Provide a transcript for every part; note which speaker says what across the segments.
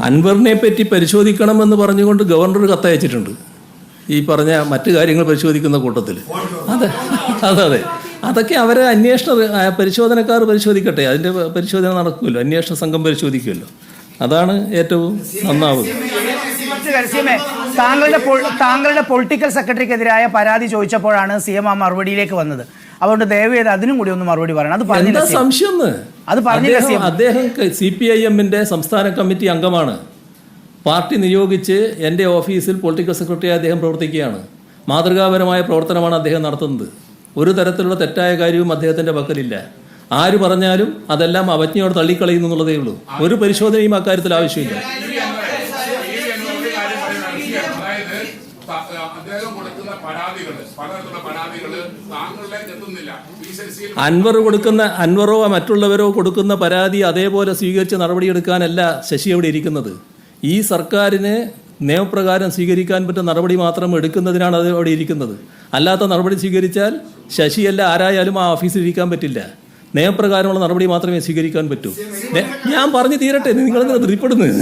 Speaker 1: അൻവറിനെ പറ്റി പരിശോധിക്കണമെന്ന് പറഞ്ഞുകൊണ്ട് ഗവർണർ കത്തയച്ചിട്ടുണ്ട്, ഈ പറഞ്ഞ മറ്റു കാര്യങ്ങൾ പരിശോധിക്കുന്ന കൂട്ടത്തിൽ. അതെ അതൊക്കെ അവരെ പരിശോധനക്കാർ പരിശോധിക്കട്ടെ, അതിൻ്റെ പരിശോധന നടക്കുമല്ലോ, അന്വേഷണ സംഘം പരിശോധിക്കുമല്ലോ, അതാണ് ഏറ്റവും നന്നാവുക.
Speaker 2: താങ്കളുടെ പൊളിറ്റിക്കൽ സെക്രട്ടറിക്കെതിരായ പരാതി ചോദിച്ചപ്പോഴാണ് CM ആ മറുപടിയിലേക്ക് വന്നത്. അതുകൊണ്ട് ദയവേത് അതിനും കൂടി ഒന്ന് മറുപടി പറയണം. അത്
Speaker 1: എന്താ സംശയം? അദ്ദേഹം CPIM-ന്റെ സംസ്ഥാന കമ്മിറ്റി അംഗമാണ്. പാർട്ടി നിയോഗിച്ച് എൻ്റെ ഓഫീസിൽ പൊളിറ്റിക്കൽ സെക്രട്ടറിയായി അദ്ദേഹം പ്രവർത്തിക്കുകയാണ്. മാതൃകാപരമായ പ്രവർത്തനമാണ് അദ്ദേഹം നടത്തുന്നത്. ഒരു തരത്തിലുള്ള തെറ്റായ കാര്യവും അദ്ദേഹത്തിൻ്റെ പക്കലില്ല. ആര് പറഞ്ഞാലും അതെല്ലാം അവജ്ഞയോട് തള്ളിക്കളയുന്നു എന്നുള്ളതേ ഉള്ളൂ. ഒരു പരിശോധനയും അക്കാര്യത്തിൽ ആവശ്യമില്ല. അൻവറോ മറ്റുള്ളവരോ കൊടുക്കുന്ന പരാതി അതേപോലെ സ്വീകരിച്ച് നടപടിയെടുക്കാനല്ല ശശി അവിടെ ഇരിക്കുന്നത്. ഈ സർക്കാരിന് നിയമപ്രകാരം സ്വീകരിക്കാൻ പറ്റുന്ന നടപടി മാത്രം എടുക്കുന്നതിനാണ് അത് അവിടെ ഇരിക്കുന്നത്. അല്ലാത്ത നടപടി സ്വീകരിച്ചാൽ ശശിയല്ല ആരായാലും ആ ഓഫീസിൽ ഇരിക്കാൻ പറ്റില്ല. നിയമപ്രകാരമുള്ള നടപടി മാത്രമേ സ്വീകരിക്കാൻ പറ്റൂ. ഞാൻ പറഞ്ഞു തീരട്ടെ, നിങ്ങളെന്തിനാ ധൃതിപ്പെടുന്നത്?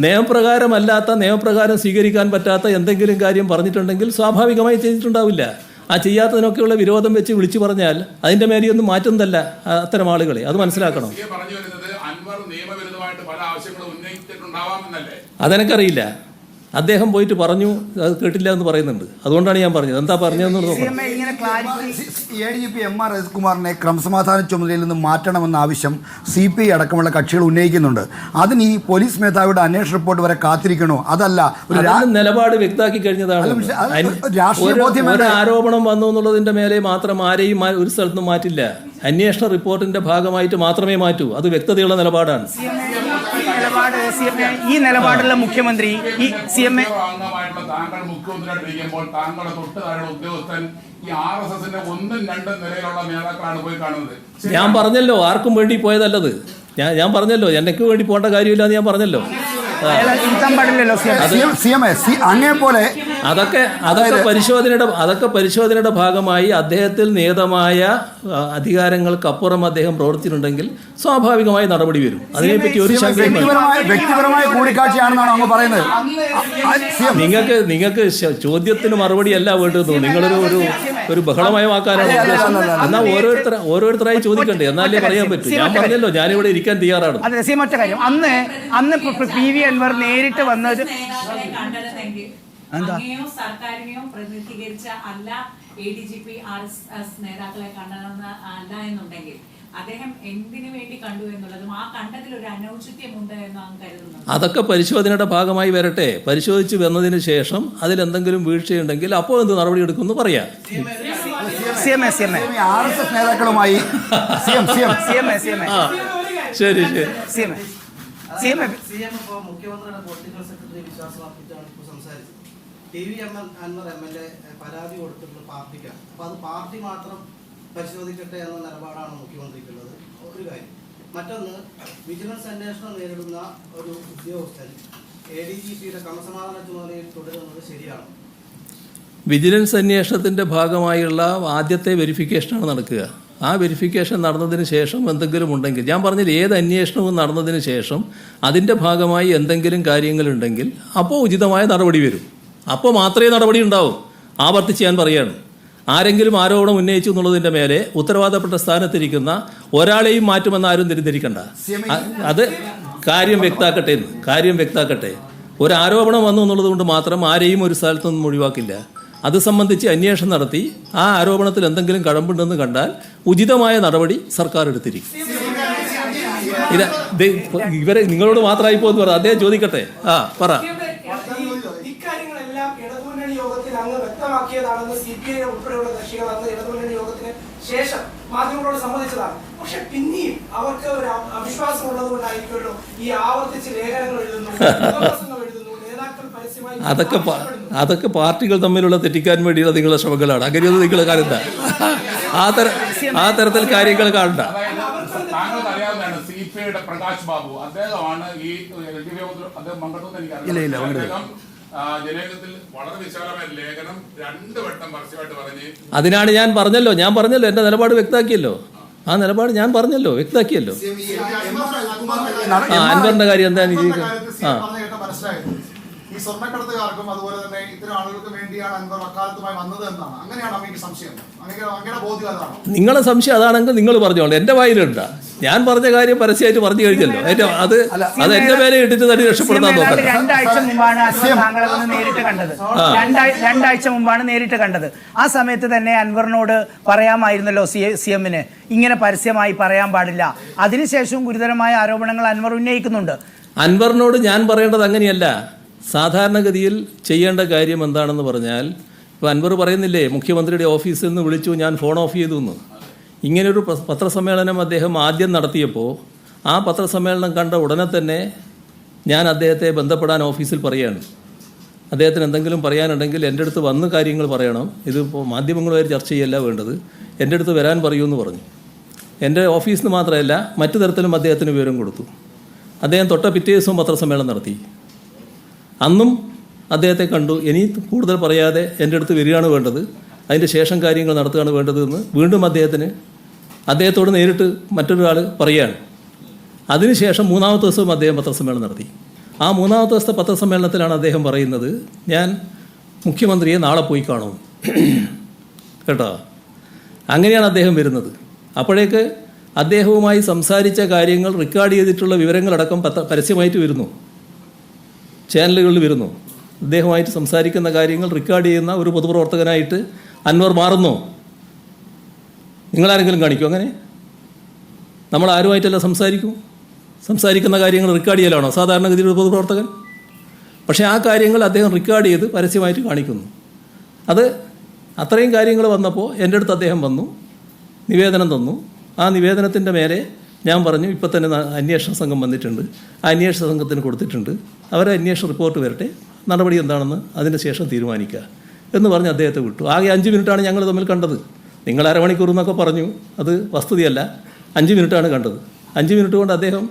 Speaker 1: നിയമപ്രകാരം സ്വീകരിക്കാൻ പറ്റാത്ത എന്തെങ്കിലും കാര്യം പറഞ്ഞിട്ടുണ്ടെങ്കിൽ സ്വാഭാവികമായി ചെയ്തിട്ടുണ്ടാവില്ല. ആ ചെയ്യാത്തതിനൊക്കെയുള്ള വിരോധം വെച്ച് വിളിച്ചു പറഞ്ഞാൽ അതിൻ്റെ മേലെയൊന്നും മാറ്റുന്നതല്ല അത്തരം ആളുകളെ. അത് മനസ്സിലാക്കണം. അതെനിക്കറിയില്ല. അദ്ദേഹം പോയിട്ട് പറഞ്ഞു, അത് കേട്ടില്ല എന്ന് പറയുന്നുണ്ട്. അതുകൊണ്ടാണ് ഞാൻ പറഞ്ഞത്. എന്താ പറഞ്ഞതെന്നുള്ളത്
Speaker 3: ADGP MR രജികുമാറിനെ ക്രമസമാധാന ചുമതലയിൽ നിന്ന് മാറ്റണമെന്ന ആവശ്യം CPI അടക്കമുള്ള കക്ഷികൾ ഉന്നയിക്കുന്നുണ്ട്. അതിന് ഈ പോലീസ് മേധാവിയുടെ അന്വേഷണ റിപ്പോർട്ട് വരെ കാത്തിരിക്കണോ? അതല്ല, ഒരു
Speaker 1: നിലപാട് വ്യക്തമാക്കി കഴിഞ്ഞതാണ്. ഒരു ആരോപണം വന്നു എന്നുള്ളതിന്റെ മേലെ മാത്രം ആരെയും ഒരു സ്ഥലത്തും മാറ്റില്ല. അന്വേഷണ റിപ്പോർട്ടിന്റെ ഭാഗമായിട്ട് മാത്രമേ മാറ്റൂ. അത് വ്യക്തതയുള്ള നിലപാടാണ്.
Speaker 2: ഈ നിലപാടുള്ള മുഖ്യമന്ത്രി
Speaker 4: താങ്കൾ മുഖ്യമന്ത്രിയായിട്ടിരിക്കുമ്പോൾ താങ്കളുടെ തൊട്ട് താഴെ ഉദ്യോഗസ്ഥൻ ഈ RSSന്റെ ഒന്നും രണ്ടും നിലയിലുള്ള നേതാക്കളാണ് പോയി കാണുന്നത്.
Speaker 1: ഞാൻ പറഞ്ഞല്ലോ, ആർക്കും വേണ്ടി പോയതല്ലത്. ഞാൻ പറഞ്ഞല്ലോ, എനിക്ക് വേണ്ടി പോകേണ്ട കാര്യമില്ല എന്ന് ഞാൻ പറഞ്ഞല്ലോ. അതൊക്കെ പരിശോധനയുടെ ഭാഗമായി അദ്ദേഹത്തിൽ നിയതമായ അധികാരങ്ങൾക്കപ്പുറം അദ്ദേഹം പ്രവർത്തിച്ചിട്ടുണ്ടെങ്കിൽ സ്വാഭാവികമായി നടപടി വരും. അതിനെപ്പറ്റി ഒരു
Speaker 3: വ്യക്തിപരമായ കൂടിക്കാഴ്ചയാണെന്നാണ് അങ്ങ് പറയുന്നത്.
Speaker 1: നിങ്ങൾക്ക് ചോദ്യത്തിന് മറുപടി അല്ല വേണ്ടത്. നിങ്ങളൊരു ബഹളമയമാക്കാനാണ് ഉദ്ദേശം. എന്നാൽ ഓരോരുത്തരായി ചോദിക്കണ്ടേ, എന്നാലേ പറയാൻ പറ്റൂ. ഞാൻ പറഞ്ഞല്ലോ, ഞാനിവിടെ ഇരിക്കാൻ തയ്യാറാണ്.
Speaker 2: അന്ന് PV അൻവർ നേരിട്ട് വന്നത്
Speaker 5: സർക്കാരിനെയോ പ്രതിനിധീകരിച്ച അല്ല ADGP RSS നേതാക്കളെ കണ്ടതെന്ന് അല്ല എന്നുണ്ടെങ്കിൽ അദ്ദേഹം എന്തിനു വേണ്ടി കണ്ടു എന്നുള്ളതും ആ കണ്ടതിൽ ഒരു അനൗചിത്യമുണ്ട് എന്ന് അങ്ങ് കരുതുന്നു. അതൊക്കെ
Speaker 1: പരിശോധനയുടെ ഭാഗമായി വരട്ടെ. പരിശോധിച്ച് വന്നതിന് ശേഷം അതിലെന്തെങ്കിലും വീഴ്ചയുണ്ടെങ്കിൽ അപ്പോൾ എന്ത് നടപടി എടുക്കുമെന്ന് പറയാം.
Speaker 3: RSS നേതാക്കളുമായി
Speaker 1: ശരി
Speaker 6: മുഖ്യമന്ത്രിയുടെ പൊളിറ്റിക്കൽ സെക്രട്ടറി വിശ്വാസം അർപ്പിച്ചാണ് ഇപ്പോൾ സംസാരിച്ചത്. TV അൻവർ MLA പരാതി കൊടുത്തിട്ടുള്ള പാർട്ടിക്കാണ്. അപ്പോൾ അത് പാർട്ടി മാത്രം പരിശോധിക്കട്ടെ എന്ന നിലപാടാണ് മുഖ്യമന്ത്രിക്കുള്ളത്. ഒരു കാര്യം. മറ്റൊന്ന്, വിജിലൻസ് അന്വേഷണം നേരിടുന്ന ഒരു ഉദ്യോഗസ്ഥൻ ADGPയുടെ ക്രമസമാധാന ചുമതലയിൽ തുടരുന്നത് ശരിയാണ്?
Speaker 1: വിജിലൻസ് അന്വേഷണത്തിൻ്റെ ഭാഗമായുള്ള ആദ്യത്തെ വെരിഫിക്കേഷനാണ് നടക്കുക. ആ വെരിഫിക്കേഷൻ നടന്നതിന് ശേഷം എന്തെങ്കിലും ഉണ്ടെങ്കിൽ, ഞാൻ പറഞ്ഞില്ല, ഏത് അന്വേഷണവും നടന്നതിന് ശേഷം അതിൻ്റെ ഭാഗമായി എന്തെങ്കിലും കാര്യങ്ങളുണ്ടെങ്കിൽ അപ്പോൾ ഉചിതമായ നടപടി വരും. അപ്പോൾ മാത്രമേ നടപടി ഉണ്ടാവൂ. ആവർത്തിച്ച് ഞാൻ പറയുകയാണ്, ആരെങ്കിലും ആരോപണം ഉന്നയിച്ചു എന്നുള്ളതിൻ്റെ മേലെ ഉത്തരവാദപ്പെട്ട സ്ഥാനത്തിരിക്കുന്ന ഒരാളെയും മാറ്റുമെന്ന് ആരും തെറ്റിദ്ധരിക്കണ്ട. അത് കാര്യം വ്യക്താക്കട്ടെ. ഒരു ആരോപണം വന്നു എന്നുള്ളത് കൊണ്ട് മാത്രം ആരെയും ഒരു സ്ഥലത്തൊന്നും ഒഴിവാക്കില്ല. അത് സംബന്ധിച്ച് അന്വേഷണം നടത്തി ആ ആരോപണത്തിൽ എന്തെങ്കിലും കഴമ്പുണ്ടെന്ന് കണ്ടാൽ ഉചിതമായ നടപടി സർക്കാർ എടുത്തിരിക്കും. ഇവരെ നിങ്ങളോട് മാത്രമായി പോകുന്നു പറഞ്ഞു. അദ്ദേഹം ചോദിക്കട്ടെ. പറ.
Speaker 7: ഇക്കാര്യങ്ങളെല്ലാം ഇടതുമുന്നണി യോഗത്തിൽ അങ്ങ് വ്യക്തമാക്കിയതാണെന്ന് CPI ഉൾപ്പെടെയുള്ള കക്ഷികൾ അന്ന് ഇടതുമുന്നണി യോഗത്തിന് ശേഷം മാധ്യമങ്ങളോട് സമ്മതിച്ചതാണ്. പക്ഷെ പിന്നെയും അവർക്ക് ഒരു അവിശ്വാസം ഉള്ളത് കൊണ്ടായിരിക്കുമല്ലോ ഈ ആവർത്തിച്ച് ലേഖനങ്ങൾ എഴുതുന്നു,
Speaker 1: അതൊക്കെ പാർട്ടികൾ തമ്മിലുള്ള തെറ്റിക്കാൻ വേണ്ടിയുള്ള നിങ്ങളുടെ ശ്രമങ്ങളാണ്. അങ്ങനെയൊന്നും നിങ്ങൾ കാണണ്ട. ആ തരത്തിൽ കാര്യങ്ങൾ കാണണ്ട.
Speaker 4: താങ്കൾക്ക് അറിയാവുന്നതാണ് CPIയുടെ പ്രകാശ് ബാബു. അദ്ദേഹമാണ് ഈ ജനകത്തിൽ വളരെ വിശാലമായ ലേഖനം 2 വട്ടം പരസ്യമായിട്ട് പറഞ്ഞ്.
Speaker 1: അതിനാണ് ഞാൻ പറഞ്ഞല്ലോ എൻ്റെ നിലപാട് വ്യക്തമാക്കിയല്ലോ. ആ നിലപാട് ഞാൻ പറഞ്ഞല്ലോ, വ്യക്തമാക്കിയല്ലോ. അൻവറിന്റെ കാര്യം എന്താ?
Speaker 8: പറഞ്ഞു കേട്ട മനസ്സിലായത് ഈ സ്വർണ്ണക്കടത്തുകാർക്കും അതുപോലെ തന്നെ ഇത്തരം ആളുകൾക്കും വേണ്ടിയാണ് അൻവർ അക്കാലത്തുമായി വന്നത് എന്നാണ്. അങ്ങനെയാണ് അങ്ങേക്ക് സംശയം, അങ്ങയുടെ ബോധ്യം അതാണ്?
Speaker 1: നിങ്ങളെ സംശയം അതാണെങ്കിൽ നിങ്ങൾ പറഞ്ഞോളൂ, എൻ്റെ വായിലുണ്ട. ഞാൻ പറഞ്ഞ കാര്യം പരസ്യമായിട്ട് പറഞ്ഞു കഴിഞ്ഞല്ലോ. അത് എന്റെ പേരെ ഇട്ടിട്ട് തന്നെ രക്ഷപ്പെടുത്താൻ നോക്കാം.
Speaker 2: 2 ആഴ്ച മുമ്പാണ് അൻവർ താങ്കളെ വന്ന് നേരിട്ട് കണ്ടത്. 2 ആഴ്ച മുമ്പാണ് നേരിട്ട് കണ്ടത്. ആ സമയത്ത് തന്നെ അൻവറിനോട് പറയാമായിരുന്നല്ലോ CM-ന് ഇങ്ങനെ പരസ്യമായി പറയാൻ പാടില്ല. അതിനുശേഷവും ഗുരുതരമായ ആരോപണങ്ങൾ അൻവർ ഉന്നയിക്കുന്നുണ്ട്.
Speaker 1: അൻവറിനോട് ഞാൻ പറയേണ്ടത് അങ്ങനെയല്ല. സാധാരണഗതിയിൽ ചെയ്യേണ്ട കാര്യം എന്താണെന്ന് പറഞ്ഞാൽ, ഇപ്പോൾ അൻവർ പറയുന്നില്ലേ മുഖ്യമന്ത്രിയുടെ ഓഫീസിൽ നിന്ന് വിളിച്ചു, ഞാൻ ഫോൺ ഓഫ് ചെയ്തു എന്ന്. ഇങ്ങനൊരു പത്രസമ്മേളനം അദ്ദേഹം ആദ്യം നടത്തിയപ്പോൾ ആ പത്രസമ്മേളനം കണ്ട ഉടനെ തന്നെ ഞാൻ അദ്ദേഹത്തെ ബന്ധപ്പെടാൻ ഓഫീസിൽ പറയുകയാണ്. അദ്ദേഹത്തിന് എന്തെങ്കിലും പറയാനുണ്ടെങ്കിൽ എൻ്റെ അടുത്ത് വന്ന് കാര്യങ്ങൾ പറയണം, ഇതിപ്പോൾ മാധ്യമങ്ങളുമായി ചർച്ച ചെയ്യല്ല വേണ്ടത്, എൻ്റെ അടുത്ത് വരാൻ പറയൂന്ന് പറഞ്ഞു. എൻ്റെ ഓഫീസിൽ നിന്ന് മാത്രമല്ല മറ്റു തരത്തിലും അദ്ദേഹത്തിന് വിവരം കൊടുത്തു. അദ്ദേഹം തൊട്ട പിറ്റേ ദിവസവും പത്രസമ്മേളനം നടത്തി. അന്നും അദ്ദേഹത്തെ കണ്ടു. ഇനി കൂടുതൽ പറയാതെ എൻ്റെ അടുത്ത് വരികയാണ് വേണ്ടത്, അതിൻ്റെ ശേഷം കാര്യങ്ങൾ നടത്തുകയാണ് വേണ്ടതെന്ന് വീണ്ടും അദ്ദേഹത്തോട് നേരിട്ട് മറ്റൊരാൾ പറയുകയാണ്. അതിനുശേഷം 3-ാമത്തെ ദിവസവും അദ്ദേഹം പത്രസമ്മേളനം നടത്തി. ആ 3-ാമത്തെ ദിവസത്തെ പത്രസമ്മേളനത്തിലാണ് അദ്ദേഹം പറയുന്നത്, ഞാൻ മുഖ്യമന്ത്രിയെ നാളെ പോയി കാണും കേട്ടോ. അങ്ങനെയാണ് അദ്ദേഹം വരുന്നത്. അപ്പോഴേക്ക് അദ്ദേഹവുമായി സംസാരിച്ച കാര്യങ്ങൾ റെക്കോർഡ് ചെയ്തിട്ടുള്ള വിവരങ്ങളടക്കം പരസ്യമായിട്ട് വരുന്നു, ചാനലുകളിൽ വരുന്നു. അദ്ദേഹവുമായിട്ട് സംസാരിക്കുന്ന കാര്യങ്ങൾ റെക്കോർഡ് ചെയ്യുന്ന ഒരു പൊതുപ്രവർത്തകനായിട്ട് അൻവർ മാറുന്നു. നിങ്ങളാരെങ്കിലും കാണിക്കും അങ്ങനെ? നമ്മൾ ആരുമായിട്ടല്ല സംസാരിക്കുന്ന കാര്യങ്ങൾ റെക്കോർഡ് ചെയ്യലാണോ സാധാരണഗതിയിൽ ഒരു പൊതുപ്രവർത്തകൻ? പക്ഷേ ആ കാര്യങ്ങൾ അദ്ദേഹം റെക്കോർഡ് ചെയ്ത് പരസ്യമായിട്ട് കാണിക്കുന്നു. അത് അത്രയും കാര്യങ്ങൾ വന്നപ്പോൾ എൻ്റെ അടുത്ത് അദ്ദേഹം വന്നു, നിവേദനം തന്നു. ആ നിവേദനത്തിൻ്റെ മേലെ ഞാൻ പറഞ്ഞു, ഇപ്പം തന്നെ അന്വേഷണ സംഘം വന്നിട്ടുണ്ട്, ആ അന്വേഷണ സംഘത്തിന് കൊടുത്തിട്ടുണ്ട്, അവരെ അന്വേഷണ റിപ്പോർട്ട് വരട്ടെ, നടപടി എന്താണെന്ന് അതിന് ശേഷം തീരുമാനിക്കുക എന്ന് പറഞ്ഞ് അദ്ദേഹത്തെ വിട്ടു. ആകെ 5 മിനിറ്റാണ് ഞങ്ങൾ തമ്മിൽ കണ്ടത്. നിങ്ങൾ അരമണിക്കൂർ എന്നൊക്കെ പറഞ്ഞു, അത് വസ്തുതയല്ല. 5 മിനിറ്റാണ് കണ്ടത്. 5 മിനിറ്റ് കൊണ്ട് അദ്ദേഹം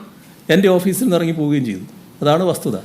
Speaker 1: എൻ്റെ ഓഫീസിൽ നിന്ന് ഇറങ്ങി പോവുകയും ചെയ്തു. അതാണ് വസ്തുത.